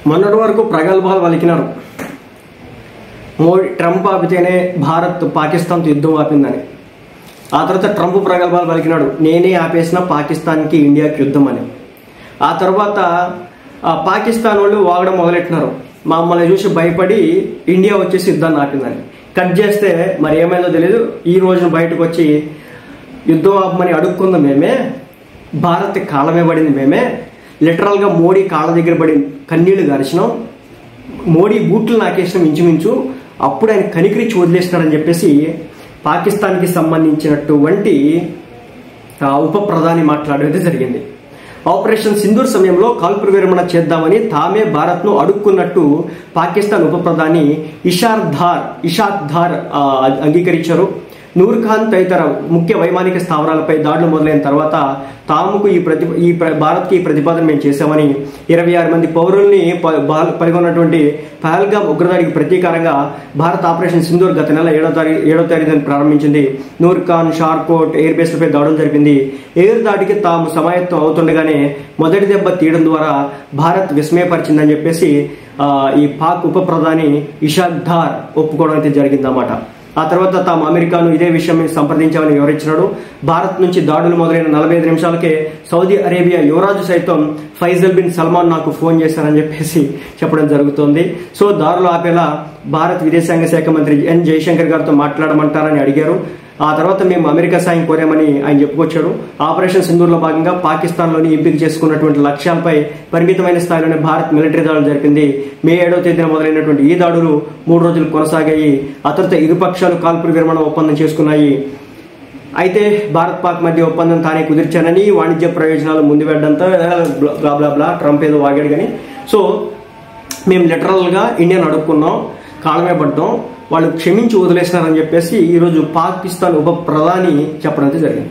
మొన్నటి వరకు ప్రగల్భాలు పలికినారు. ట్రంప్ ఆపితేనే భారత్ పాకిస్తాన్తో యుద్ధం ఆపిందని. ఆ తర్వాత ట్రంప్ ప్రగల్భాలు పలికినాడు, నేనే ఆపేసిన పాకిస్తాన్కి ఇండియాకి యుద్ధం అని. ఆ తర్వాత పాకిస్తాన్ వాళ్ళు వాగడం మొదలెట్టినారు, మమ్మల్ని చూసి భయపడి ఇండియా వచ్చేసి యుద్ధాన్ని ఆపిందని. కట్ చేస్తే మరి ఏమైందో తెలియదు, ఈ రోజున బయటకు వచ్చి యుద్ధం ఆపమని అడుక్కుంది మేమే, భారత్ కాళ్ళమే పడింది మేమే, లిటరల్గా మోడీ కాళ్ళ దగ్గర పడి కన్నీళ్లు గార్చినాం, మోడీ బూట్లు నాకేసినాం ఇంచుమించు, అప్పుడు ఆయన కనికరించి వదిలేసినాడని చెప్పేసి పాకిస్తాన్కి సంబంధించినటువంటి ఉప ప్రధాని మాట్లాడేది జరిగింది. ఆపరేషన్ సింధూర్ సమయంలో కాల్పుల విరమణ చేద్దామని తామే భారత్ను అడుక్కున్నట్టు పాకిస్తాన్ ఉప ప్రధాని ఇషాక్ ధార్ అంగీకరించారు. నూర్ ఖాన్ తదితర ముఖ్య వైమానిక స్థావరాలపై దాడులు మొదలైన తర్వాత తాముకు భారత్కి ఈ ప్రతిపాదన మేము చేశామని 26 మంది పౌరుల్ని పాల్గొన్నటువంటి పహల్గామ్ ఉగ్రదాడికి ప్రతీకారంగా భారత్ ఆపరేషన్ సింధూర్ గత నెల 7వ తేదీన ప్రారంభించింది. నూర్ ఖాన్, షార్కోట్ ఎయిర్ బేస్లపై దాడులు జరిపింది. ఎయిర్ దాడికి తాము సమాయత్తం అవుతుండగానే మొదటి దెబ్బ తీయడం ద్వారా భారత్ విస్మయపరిచిందని చెప్పేసి ఈ పాక్ ఉప ప్రధాని ఇషాక్ ధార్ ఒప్పుకోవడం అయితే జరిగిందన్నమాట. ఆ తర్వాత తాము అమెరికాను ఇదే విషయం సంప్రదించామని వివరించినాడు. భారత్ నుంచి దాడులు మొదలైన 45 నిమిషాలకే సౌదీ అరేబియా యువరాజు సైతం ఫైజల్ బిన్ సల్మాన్ నాకు ఫోన్ చేశారని చెప్పేసి చెప్పడం జరుగుతోంది. సో దాడులు ఆపేలా భారత్ విదేశాంగ శాఖ మంత్రి ఎన్ జయశంకర్ గారితో మాట్లాడమంటారని అడిగారు. ఆ తర్వాత మేము అమెరికా సాయం కోరామని ఆయన చెప్పుకొచ్చాడు. ఆపరేషన్ సింధూర్లో భాగంగా పాకిస్తాన్లోని ఎంపిక చేసుకున్నటువంటి లక్ష్యాలపై పరిమితమైన స్థాయిలోనే భారత్ మిలిటరీ దాడులు జరిపింది. మే 7వ తేదీన మొదలైనటువంటి ఈ దాడులు 3 రోజులు కొనసాగాయి. ఆ తర్వాత ఇరుపక్షాలు కాల్పుల విరమణ ఒప్పందం చేసుకున్నాయి. అయితే భారత్ పాక్ మధ్య ఒప్పందం తానే కుదిర్చానని, వాణిజ్య ప్రయోజనాలు ముందు పెట్టడంతో బ్లా ట్రంప్ ఏదో వాగాడు కానీ, సో మేము లిటరల్గా ఇండియాను అడుక్కున్నాం, కాలమే పడ్డాం, వాళ్ళు క్షమించి వదిలేసినారని చెప్పేసి ఈరోజు పాకిస్తాన్ ఉప ప్రధాని చెప్పడం జరిగింది.